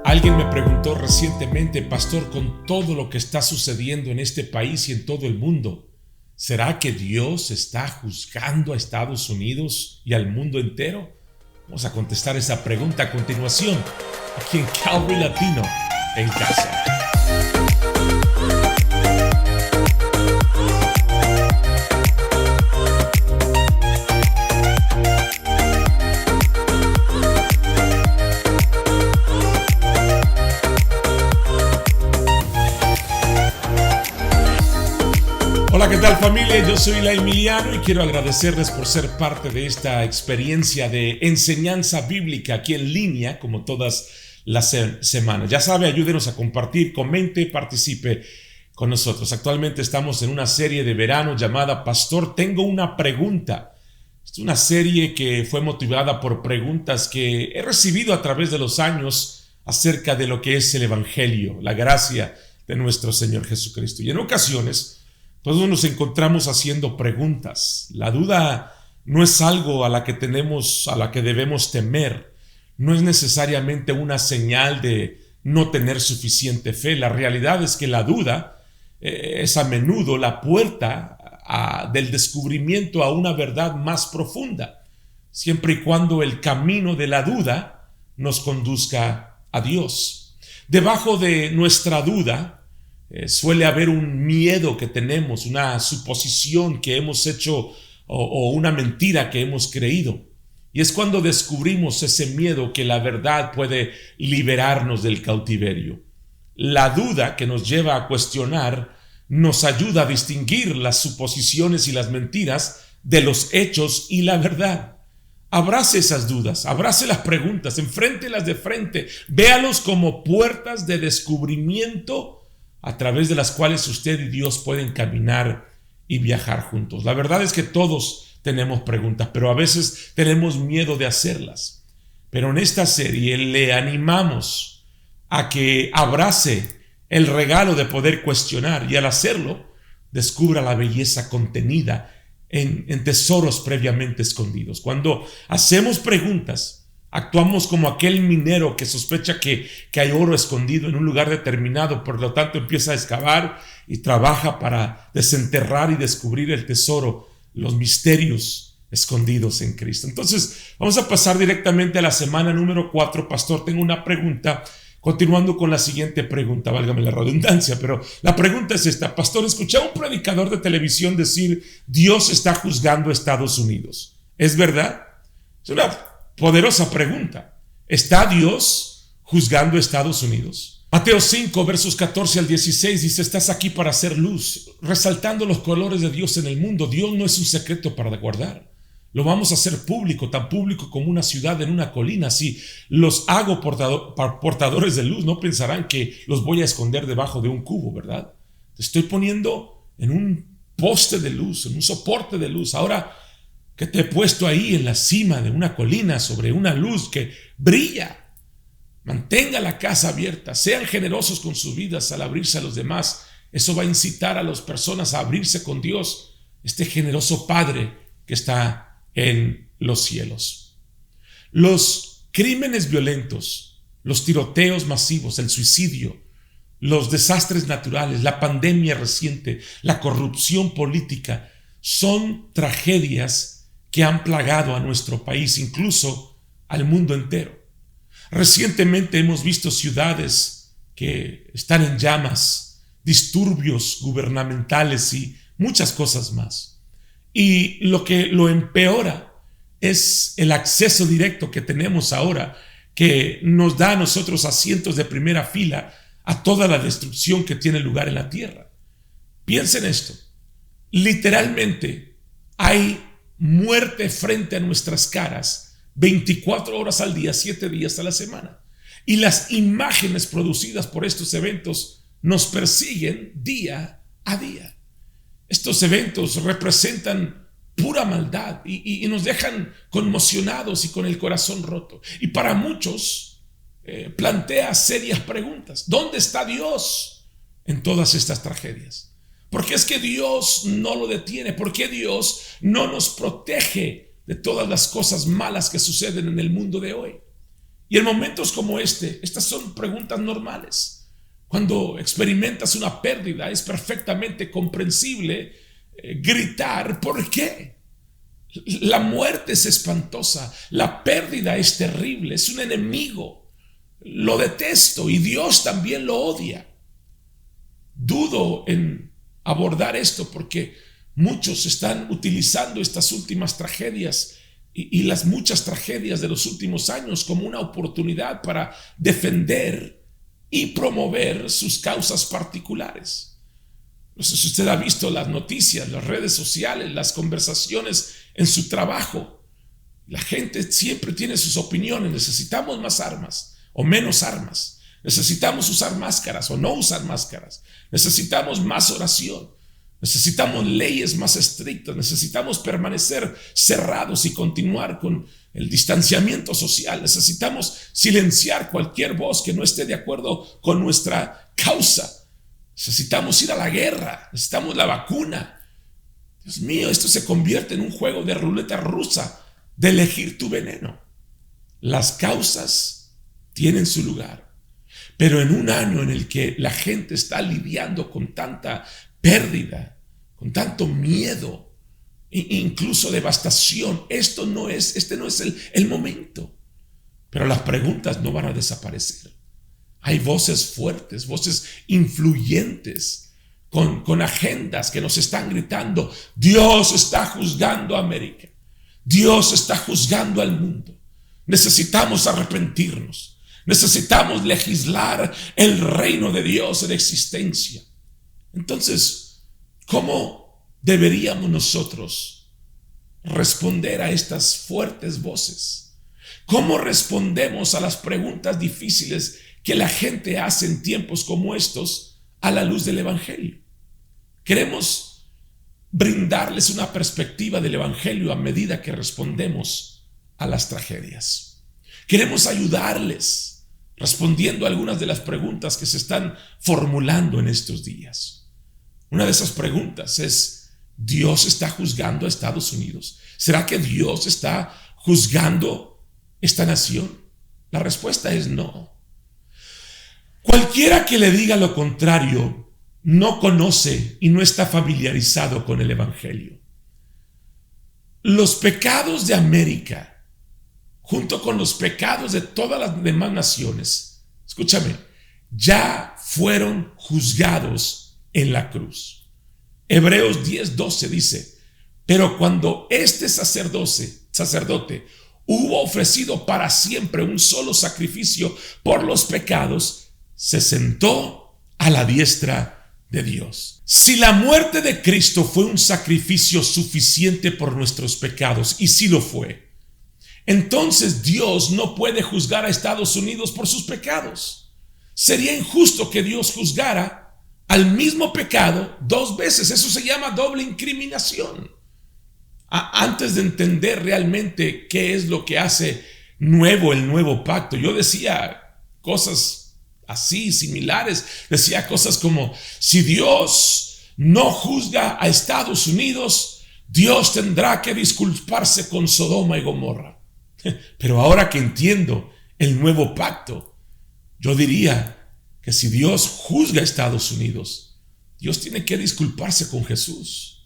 Alguien me preguntó recientemente, pastor, con todo lo que está sucediendo en este país y en todo el mundo, ¿será que Dios está juzgando a Estados Unidos y al mundo entero? Vamos a contestar esa pregunta a continuación, aquí en Calvary Latino, en casa. Hola, ¿qué tal familia? Yo soy La Emiliano y quiero agradecerles por ser parte de esta experiencia de enseñanza bíblica aquí en línea, como todas las semanas. Ya sabe, ayúdenos a compartir, comente, participe con nosotros. Actualmente estamos en una serie de verano llamada Pastor, tengo una pregunta. Es una serie que fue motivada por preguntas que he recibido a través de los años acerca de lo que es el Evangelio, la gracia de nuestro Señor Jesucristo. Y en ocasiones todos nos encontramos haciendo preguntas. La duda no es algo a la que debemos temer. No es necesariamente una señal de no tener suficiente fe. La realidad es que la duda es a menudo la puerta del descubrimiento a una verdad más profunda, siempre y cuando el camino de la duda nos conduzca a Dios. Debajo de nuestra duda suele haber un miedo que tenemos, una suposición que hemos hecho o una mentira que hemos creído. Y es cuando descubrimos ese miedo que la verdad puede liberarnos del cautiverio. La duda que nos lleva a cuestionar nos ayuda a distinguir las suposiciones y las mentiras de los hechos y la verdad. Abrace esas dudas, abrace las preguntas, enfréntelas de frente, véalos como puertas de descubrimiento a través de las cuales usted y Dios pueden caminar y viajar juntos. La verdad es que todos tenemos preguntas, pero a veces tenemos miedo de hacerlas. Pero en esta serie le animamos a que abrace el regalo de poder cuestionar y al hacerlo, descubra la belleza contenida en tesoros previamente escondidos. Cuando hacemos preguntas, actuamos como aquel minero que sospecha que hay oro escondido en un lugar determinado, por lo tanto empieza a excavar y trabaja para desenterrar y descubrir el tesoro, los misterios escondidos en Cristo. Entonces, vamos a pasar directamente a la semana número 4. Pastor, tengo una pregunta, continuando con la siguiente pregunta, válgame la redundancia, pero la pregunta es esta. Pastor, escuché a un predicador de televisión decir, Dios está juzgando a Estados Unidos. ¿Es verdad? Es una poderosa pregunta. ¿Está Dios juzgando a Estados Unidos? Mateo 5, versos 14 al 16 dice, estás aquí para hacer luz, resaltando los colores de Dios en el mundo. Dios no es un secreto para guardar. Lo vamos a hacer público, tan público como una ciudad en una colina. Si los hago portadores de luz, no pensarán que los voy a esconder debajo de un cubo, ¿verdad? Te estoy poniendo en un poste de luz, en un soporte de luz. Ahora que te he puesto ahí en la cima de una colina sobre una luz que brilla. Mantenga la casa abierta, sean generosos con sus vidas al abrirse a los demás. Eso va a incitar a las personas a abrirse con Dios, este generoso Padre que está en los cielos. Los crímenes violentos, los tiroteos masivos, el suicidio, los desastres naturales, la pandemia reciente, la corrupción política, son tragedias que han plagado a nuestro país, incluso al mundo entero. Recientemente hemos visto ciudades que están en llamas, disturbios gubernamentales y muchas cosas más. Y lo que lo empeora es el acceso directo que tenemos ahora, que nos da a nosotros asientos de primera fila a toda la destrucción que tiene lugar en la tierra. Piensen esto, literalmente hay muerte frente a nuestras caras 24 horas al día, 7 días a la semana. Y las imágenes producidas por estos eventos nos persiguen día a día. Estos eventos representan pura maldad y nos dejan conmocionados y con el corazón roto. Y para muchos plantea serias preguntas. ¿Dónde está Dios en todas estas tragedias? ¿Por qué es que Dios no lo detiene? ¿Por qué Dios no nos protege de todas las cosas malas que suceden en el mundo de hoy? Y en momentos como estas son preguntas normales. Cuando experimentas una pérdida, es perfectamente comprensible gritar, ¿por qué? La muerte es espantosa, la pérdida es terrible, es un enemigo. Lo detesto y Dios también lo odia. Dudo en abordar esto porque muchos están utilizando estas últimas tragedias y las muchas tragedias de los últimos años como una oportunidad para defender y promover sus causas particulares. No sé si usted ha visto las noticias, las redes sociales, las conversaciones en su trabajo. La gente siempre tiene sus opiniones. Necesitamos más armas o menos armas. Necesitamos usar máscaras o no usar máscaras. Necesitamos más oración. Necesitamos leyes más estrictas. Necesitamos permanecer cerrados y continuar con el distanciamiento social. Necesitamos silenciar cualquier voz que no esté de acuerdo con nuestra causa. Necesitamos ir a la guerra. Necesitamos la vacuna. Dios mío, esto se convierte en un juego de ruleta rusa de elegir tu veneno. Las causas tienen su lugar, pero en un año en el que la gente está lidiando con tanta pérdida, con tanto miedo, incluso devastación, este no es el momento. Pero las preguntas no van a desaparecer. Hay voces fuertes, voces influyentes, con agendas que nos están gritando: Dios está juzgando a América, Dios está juzgando al mundo. Necesitamos arrepentirnos. Necesitamos legislar el reino de Dios en existencia. Entonces, ¿cómo deberíamos nosotros responder a estas fuertes voces? ¿Cómo respondemos a las preguntas difíciles que la gente hace en tiempos como estos a la luz del Evangelio? Queremos brindarles una perspectiva del Evangelio a medida que respondemos a las tragedias. Queremos ayudarles respondiendo a algunas de las preguntas que se están formulando en estos días. Una de esas preguntas es: ¿Dios está juzgando a Estados Unidos? ¿Será que Dios está juzgando esta nación? La respuesta es no. Cualquiera que le diga lo contrario no conoce y no está familiarizado con el Evangelio. Los pecados de América, junto con los pecados de todas las demás naciones, escúchame, ya fueron juzgados en la cruz. Hebreos 10:12 dice: pero cuando este sacerdote hubo ofrecido para siempre un solo sacrificio por los pecados, se sentó a la diestra de Dios. Si la muerte de Cristo fue un sacrificio suficiente por nuestros pecados, y sí lo fue, entonces Dios no puede juzgar a Estados Unidos por sus pecados. Sería injusto que Dios juzgara al mismo pecado dos veces. Eso se llama doble incriminación. Antes de entender realmente qué es lo que hace nuevo el nuevo pacto, yo decía cosas así similares. Decía cosas como: si Dios no juzga a Estados Unidos, Dios tendrá que disculparse con Sodoma y Gomorra. Pero ahora que entiendo el nuevo pacto, yo diría que si Dios juzga a Estados Unidos, Dios tiene que disculparse con Jesús.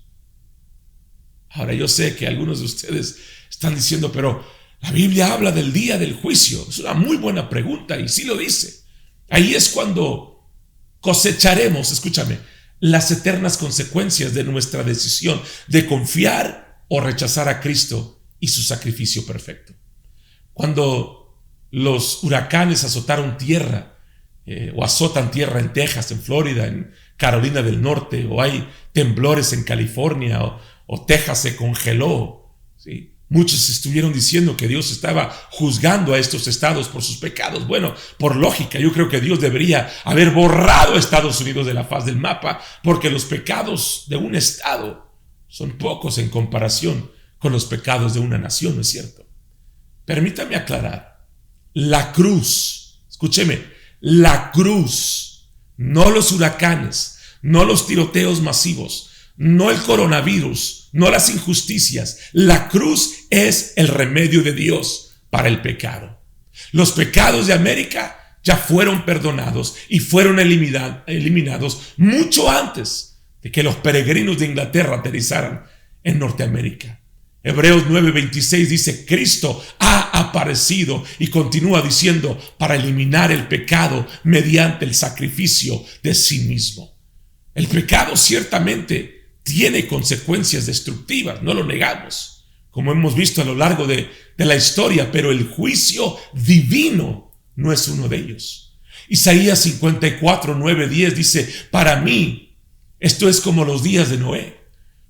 Ahora, yo sé que algunos de ustedes están diciendo: pero la Biblia habla del día del juicio. Es una muy buena pregunta y sí lo dice. Ahí es cuando cosecharemos, escúchame, las eternas consecuencias de nuestra decisión de confiar o rechazar a Cristo y su sacrificio perfecto. Cuando los huracanes azotaron tierra, o azotan tierra en Texas, en Florida, en Carolina del Norte, o hay temblores en California, o Texas se congeló, ¿sí? Muchos estuvieron diciendo que Dios estaba juzgando a estos estados por sus pecados. Bueno, por lógica, yo creo que Dios debería haber borrado a Estados Unidos de la faz del mapa, porque los pecados de un estado son pocos en comparación con los pecados de una nación, ¿no es cierto? Permítame aclarar: la cruz, escúcheme, la cruz, no los huracanes, no los tiroteos masivos, no el coronavirus, no las injusticias. La cruz es el remedio de Dios para el pecado. Los pecados de América ya fueron perdonados y fueron eliminados mucho antes de que los peregrinos de Inglaterra aterrizaran en Norteamérica. Hebreos 9:26 dice: Cristo ha aparecido, y continúa diciendo, para eliminar el pecado mediante el sacrificio de sí mismo. El pecado ciertamente tiene consecuencias destructivas, no lo negamos, como hemos visto a lo largo de la historia, pero el juicio divino no es uno de ellos. Isaías 54:9-10 dice: para mí esto es como los días de Noé,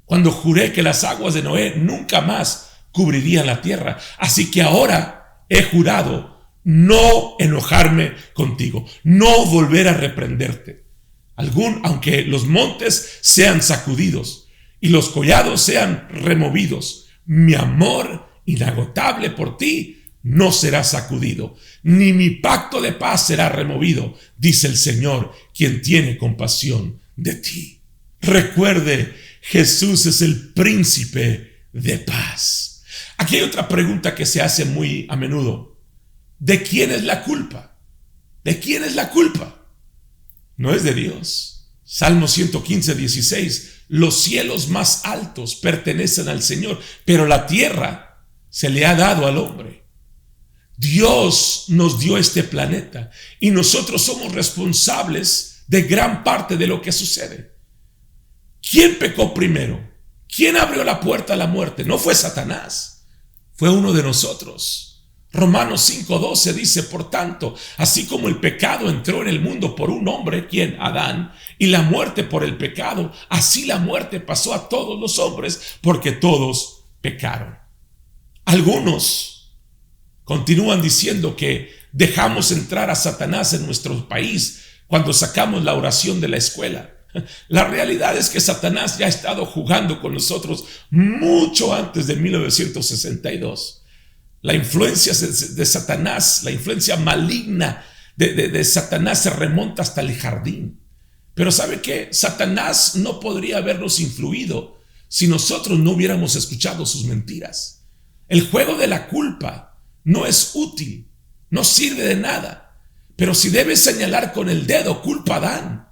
cuando juré que las aguas de Noé nunca más cubrirían la tierra. Así que ahora he jurado no enojarme contigo, no volver a reprenderte. Aunque los montes sean sacudidos y los collados sean removidos, mi amor inagotable por ti no será sacudido, ni mi pacto de paz será removido, dice el Señor, quien tiene compasión de ti. Recuerde, Jesús es el príncipe de paz. Aquí hay otra pregunta que se hace muy a menudo: ¿de quién es la culpa? ¿De quién es la culpa? No es de Dios. Salmo 115:16: los cielos más altos pertenecen al Señor, pero la tierra se le ha dado al hombre. Dios nos dio este planeta y nosotros somos responsables de gran parte de lo que sucede. ¿Quién pecó primero? ¿Quién abrió la puerta a la muerte? No fue Satanás, fue uno de nosotros. Romanos 5:12 dice: por tanto, así como el pecado entró en el mundo por un hombre, ¿quién? Adán, y la muerte por el pecado, así la muerte pasó a todos los hombres, porque todos pecaron. Algunos continúan diciendo que dejamos entrar a Satanás en nuestro país cuando sacamos la oración de la escuela. La realidad es que Satanás ya ha estado jugando con nosotros mucho antes de 1962. La influencia de Satanás, la influencia maligna de Satanás se remonta hasta el jardín. Pero ¿sabe qué? Satanás no podría habernos influido si nosotros no hubiéramos escuchado sus mentiras. El juego de la culpa no es útil, no sirve de nada. Pero si debes señalar con el dedo, culpa a Adán.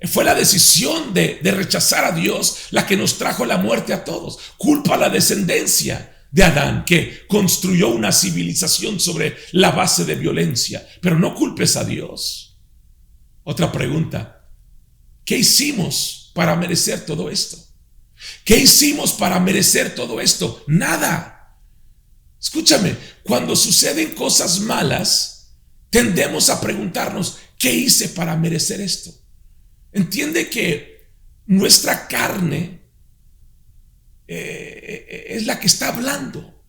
Fue la decisión de rechazar a Dios la que nos trajo la muerte a todos. Culpa a la descendencia de Adán, que construyó una civilización sobre la base de violencia. Pero no culpes a Dios. Otra pregunta: ¿qué hicimos para merecer todo esto? ¿Qué hicimos para merecer todo esto? Nada. Escúchame, cuando suceden cosas malas, tendemos a preguntarnos: ¿qué hice para merecer esto? Entiende que nuestra carne es la que está hablando.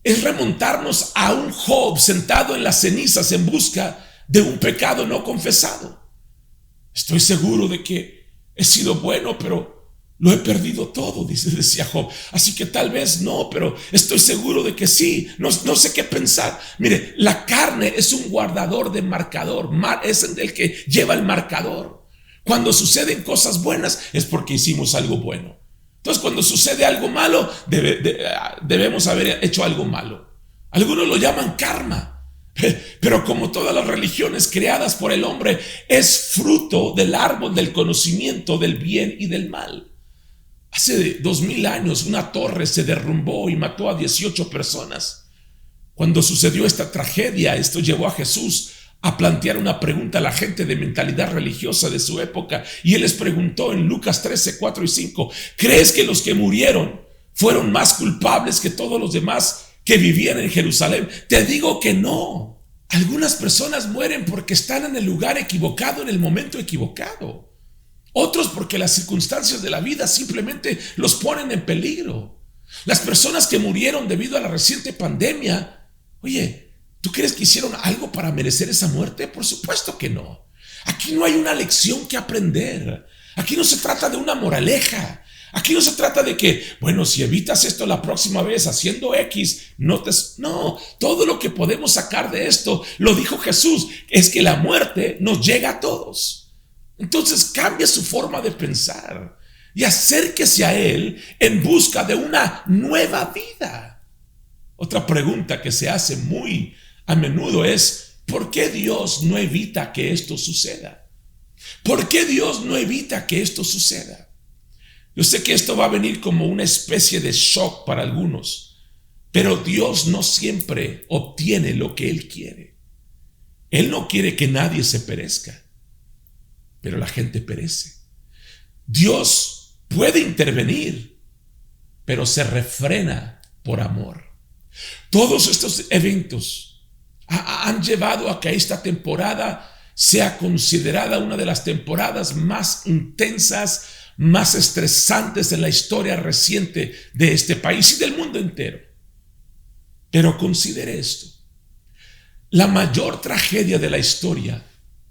Es remontarnos a un Job sentado en las cenizas en busca de un pecado no confesado. Estoy seguro de que he sido bueno, pero lo he perdido todo, decía Job. Así que tal vez no, pero estoy seguro de que sí. No sé qué pensar. Mire, la carne es un guardador de marcador. Es el que lleva el marcador. Cuando suceden cosas buenas es porque hicimos algo bueno. Entonces, cuando sucede algo malo, debemos haber hecho algo malo. Algunos lo llaman karma. Pero como todas las religiones creadas por el hombre, es fruto del árbol del conocimiento del bien y del mal. Hace 2000 años una torre se derrumbó y mató a 18 personas. Cuando sucedió esta tragedia, esto llevó a Jesús a plantear una pregunta a la gente de mentalidad religiosa de su época. Y él les preguntó en Lucas 13:4-5: ¿crees que los que murieron fueron más culpables que todos los demás que vivían en Jerusalén? Te digo que no. Algunas personas mueren porque están en el lugar equivocado, en el momento equivocado. Otros porque las circunstancias de la vida simplemente los ponen en peligro. Las personas que murieron debido a la reciente pandemia, oye, ¿tú crees que hicieron algo para merecer esa muerte? Por supuesto que no. Aquí no hay una lección que aprender. Aquí no se trata de una moraleja. Aquí no se trata de que, bueno, si evitas esto la próxima vez haciendo X, no, todo lo que podemos sacar de esto, lo dijo Jesús, es que la muerte nos llega a todos. Entonces cambia su forma de pensar y acérquese a Él en busca de una nueva vida. Otra pregunta que se hace muy a menudo es: ¿por qué Dios no evita que esto suceda? ¿Por qué Dios no evita que esto suceda? Yo sé que esto va a venir como una especie de shock para algunos, pero Dios no siempre obtiene lo que Él quiere. Él no quiere que nadie se perezca, pero la gente perece. Dios puede intervenir, pero se refrena por amor. Todos estos eventos han llevado a que esta temporada sea considerada una de las temporadas más intensas, más estresantes en la historia reciente de este país y del mundo entero. Pero considere esto: la mayor tragedia de la historia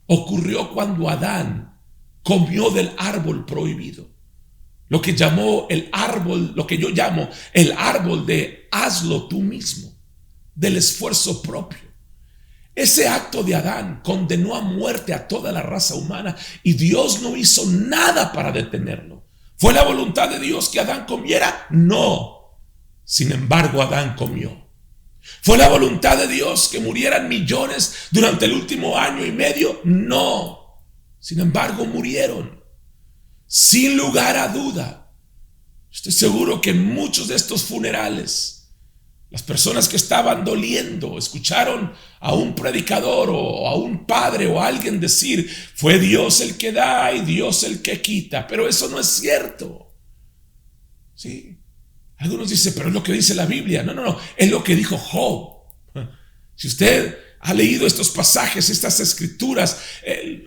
ocurrió cuando Adán comió del árbol prohibido. Lo que yo llamo el árbol de hazlo tú mismo, del esfuerzo propio. Ese acto de Adán condenó a muerte a toda la raza humana y Dios no hizo nada para detenerlo. ¿Fue la voluntad de Dios que Adán comiera? No. Sin embargo, Adán comió. ¿Fue la voluntad de Dios que murieran millones durante el último año y medio? No. Sin embargo, murieron. Sin lugar a duda, estoy seguro que en muchos de estos funerales, las personas que estaban doliendo escucharon a un predicador o a un padre o a alguien decir: fue Dios el que da y Dios el que quita. Pero eso no es cierto. Sí. Algunos dicen: pero es lo que dice la Biblia. No, es lo que dijo Job. Si usted ha leído estos pasajes, estas escrituras,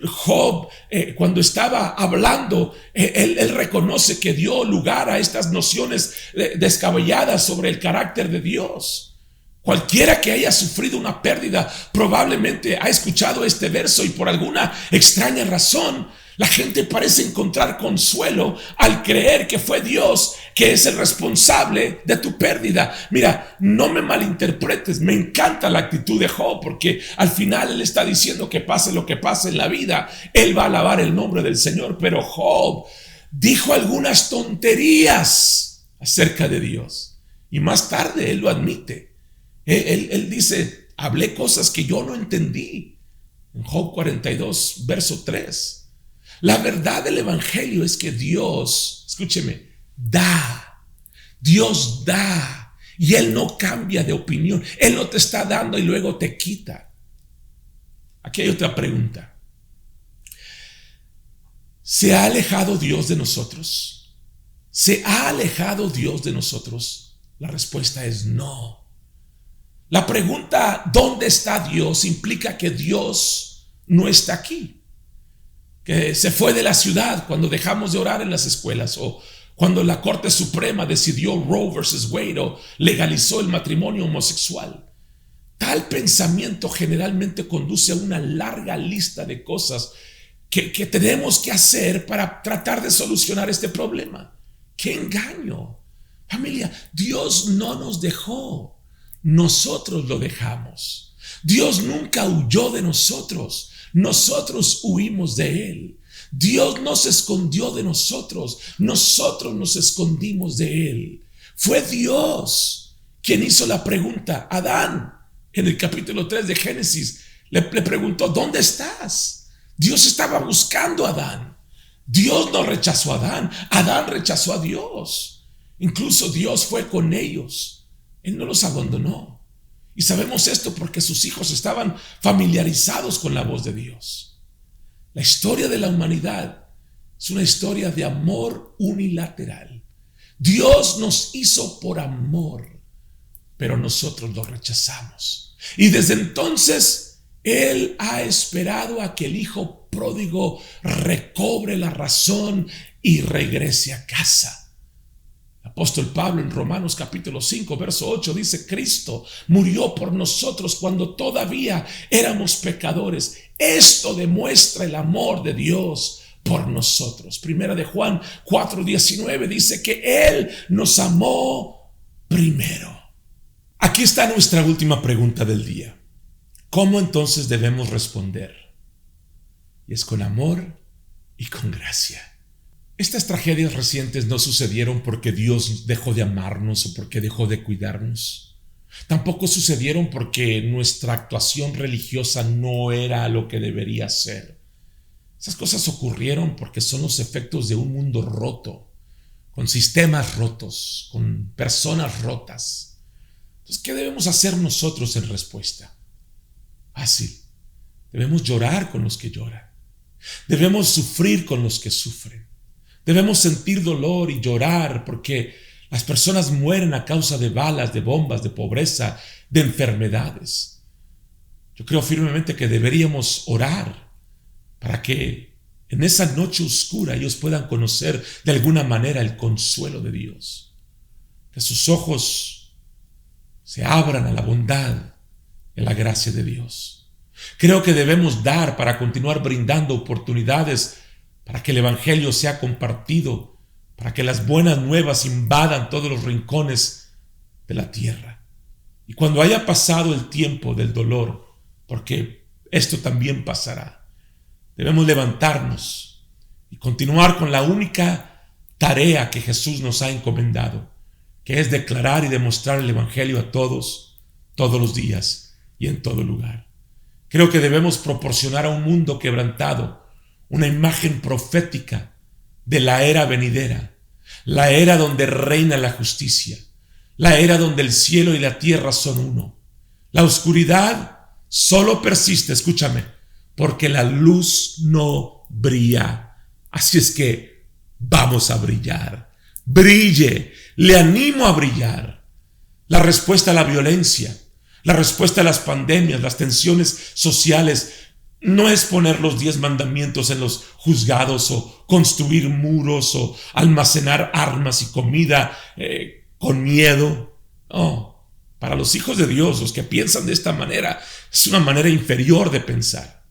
Job, cuando estaba hablando, él reconoce que dio lugar a estas nociones descabelladas sobre el carácter de Dios. Cualquiera que haya sufrido una pérdida probablemente ha escuchado este verso y por alguna extraña razón la gente parece encontrar consuelo al creer que fue Dios que es el responsable de tu pérdida. Mira, no me malinterpretes, me encanta la actitud de Job, porque al final él está diciendo que pase lo que pase en la vida, él va a alabar el nombre del Señor. Pero Job dijo algunas tonterías acerca de Dios y más tarde él lo admite. Él dice: hablé cosas que yo no entendí. En Job 42, verso 3. La verdad del evangelio es que Dios, escúcheme, da. Dios da y Él no cambia de opinión. Él no te está dando y luego te quita. Aquí hay otra pregunta: ¿se ha alejado Dios de nosotros? ¿Se ha alejado Dios de nosotros? La respuesta es no. La pregunta ¿dónde está Dios? Implica que Dios no está aquí, que se fue de la ciudad cuando dejamos de orar en las escuelas, o cuando la Corte Suprema decidió Roe versus Wade o legalizó el matrimonio homosexual. Tal pensamiento generalmente conduce a una larga lista de cosas que tenemos que hacer para tratar de solucionar este problema. ¡Qué engaño! Familia, Dios no nos dejó, nosotros lo dejamos. Dios nunca huyó de nosotros, nosotros huimos de Él. Dios no se escondió de nosotros, nosotros nos escondimos de Él. Fue Dios quien hizo la pregunta. Adán, en el capítulo 3 de Génesis, le preguntó: ¿dónde estás? Dios estaba buscando a Adán. Dios no rechazó a Adán, Adán rechazó a Dios. Incluso Dios fue con ellos, Él no los abandonó. Y sabemos esto porque sus hijos estaban familiarizados con la voz de Dios. La historia de la humanidad es una historia de amor unilateral. Dios nos hizo por amor, pero nosotros lo rechazamos. Y desde entonces Él ha esperado a que el hijo pródigo recobre la razón y regrese a casa. Apóstol Pablo en Romanos capítulo 5 verso 8 dice: Cristo murió por nosotros cuando todavía éramos pecadores. Esto demuestra el amor de Dios por nosotros. Primera de Juan 4:19 dice que Él nos amó primero. Aquí está nuestra última pregunta del día: ¿cómo entonces debemos responder? Y es con amor y con gracia. Estas tragedias recientes no sucedieron porque Dios dejó de amarnos o porque dejó de cuidarnos. Tampoco sucedieron porque nuestra actuación religiosa no era lo que debería ser. Esas cosas ocurrieron porque son los efectos de un mundo roto, con sistemas rotos, con personas rotas. Entonces, ¿qué debemos hacer nosotros en respuesta? Fácil. Debemos llorar con los que lloran. Debemos sufrir con los que sufren. Debemos sentir dolor y llorar porque las personas mueren a causa de balas, de bombas, de pobreza, de enfermedades. Yo creo firmemente que deberíamos orar para que en esa noche oscura ellos puedan conocer de alguna manera el consuelo de Dios. Que sus ojos se abran a la bondad y a la gracia de Dios. Creo que debemos dar para continuar brindando oportunidades para que el Evangelio sea compartido, para que las buenas nuevas invadan todos los rincones de la tierra. Y cuando haya pasado el tiempo del dolor, porque esto también pasará, debemos levantarnos y continuar con la única tarea que Jesús nos ha encomendado, que es declarar y demostrar el Evangelio a todos, todos los días y en todo lugar. Creo que debemos proporcionar a un mundo quebrantado una imagen profética de la era venidera, la era donde reina la justicia, la era donde el cielo y la tierra son uno. La oscuridad solo persiste, escúchame, porque la luz no brilla. Así es que vamos a brillar. Brille, le animo a brillar. La respuesta a la violencia, la respuesta a las pandemias, las tensiones sociales, no es poner los 10 mandamientos en los juzgados o construir muros o almacenar armas y comida con miedo. No, para los hijos de Dios, los que piensan de esta manera, es una manera inferior de pensar.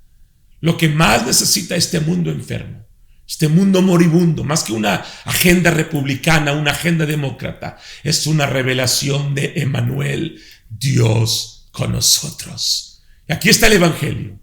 Lo que más necesita este mundo enfermo, este mundo moribundo, más que una agenda republicana, una agenda demócrata, es una revelación de Emmanuel, Dios con nosotros. Y aquí está el Evangelio.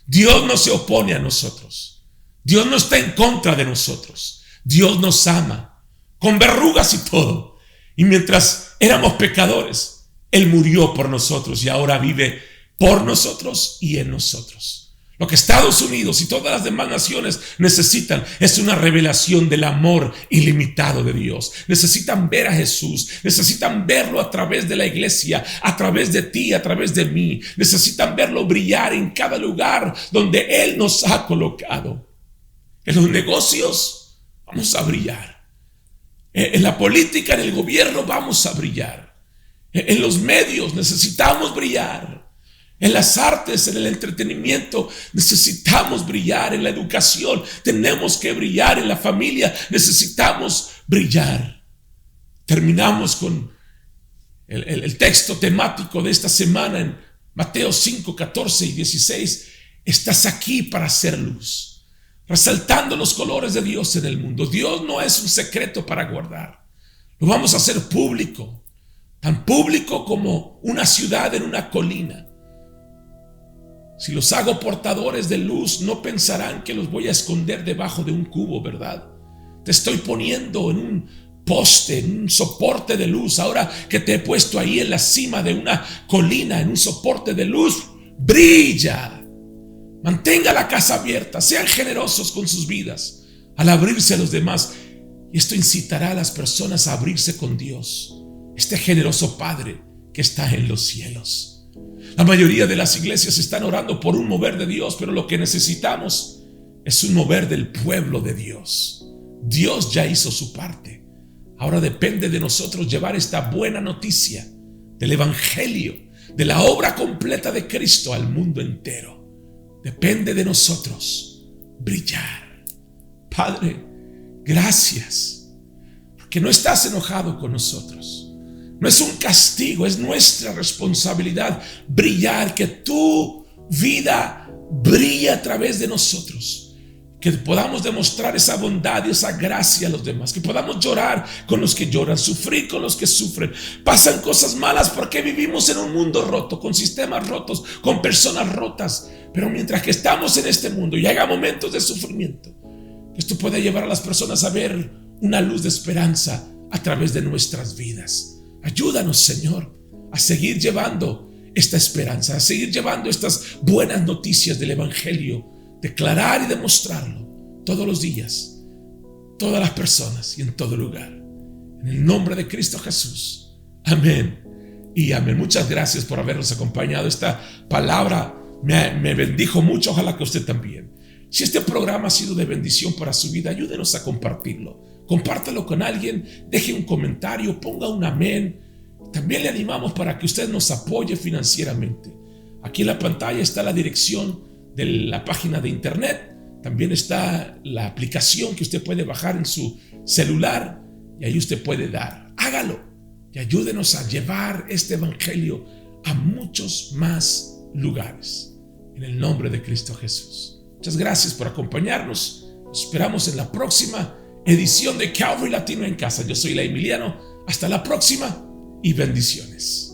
Dios no se opone a nosotros. Dios no está en contra de nosotros. Dios nos ama, con verrugas y todo. Y mientras éramos pecadores, Él murió por nosotros y ahora vive por nosotros y en nosotros. Lo que Estados Unidos y todas las demás naciones necesitan es una revelación del amor ilimitado de Dios. Necesitan ver a Jesús, necesitan verlo a través de la iglesia, a través de ti, a través de mí. Necesitan verlo brillar en cada lugar donde Él nos ha colocado. En los negocios vamos a brillar. En la política, en el gobierno vamos a brillar. En los medios necesitamos brillar. En las artes, en el entretenimiento, necesitamos brillar. En la educación, tenemos que brillar. En la familia, necesitamos brillar. Terminamos con el texto temático de esta semana en Mateo 5, 14 y 16. Estás aquí para hacer luz, resaltando los colores de Dios en el mundo. Dios no es un secreto para guardar. Lo vamos a hacer público, tan público como una ciudad en una colina. Si los hago portadores de luz, no pensarán que los voy a esconder debajo de un cubo, ¿verdad? Te estoy poniendo en un poste, en un soporte de luz. Ahora que te he puesto ahí en la cima de una colina, en un soporte de luz, brilla. Mantenga la casa abierta, sean generosos con sus vidas al abrirse a los demás. Y esto incitará a las personas a abrirse con Dios, este generoso Padre que está en los cielos. La mayoría de las iglesias están orando por un mover de Dios, pero lo que necesitamos es un mover del pueblo de Dios. Dios ya hizo su parte. Ahora depende de nosotros llevar esta buena noticia del Evangelio, de la obra completa de Cristo al mundo entero. Depende de nosotros brillar. Padre, gracias, porque no estás enojado con nosotros. No es un castigo, es nuestra responsabilidad brillar, que tu vida brille a través de nosotros, que podamos demostrar esa bondad y esa gracia a los demás, que podamos llorar con los que lloran, sufrir con los que sufren. Pasan cosas malas porque vivimos en un mundo roto, con sistemas rotos, con personas rotas, pero mientras que estamos en este mundo y haya momentos de sufrimiento, que esto pueda llevar a las personas a ver una luz de esperanza a través de nuestras vidas. Ayúdanos, Señor, a seguir llevando esta esperanza, a seguir llevando estas buenas noticias del Evangelio, declarar y demostrarlo todos los días, todas las personas y en todo lugar. En el nombre de Cristo Jesús. Amén y amén. Muchas gracias por habernos acompañado. Esta palabra me bendijo mucho. Ojalá que usted también. Si este programa ha sido de bendición para su vida, ayúdenos a compartirlo. Compártalo con alguien, deje un comentario, ponga un amén. También le animamos para que usted nos apoye financieramente. Aquí en la pantalla está la dirección de la página de internet. También está la aplicación que usted puede bajar en su celular y ahí usted puede dar. Hágalo y ayúdenos a llevar este evangelio a muchos más lugares. En el nombre de Cristo Jesús. Muchas gracias por acompañarnos. Nos esperamos en la próxima edición de Calvary Latino en Casa. Yo soy Eli Emiliano. Hasta la próxima y bendiciones.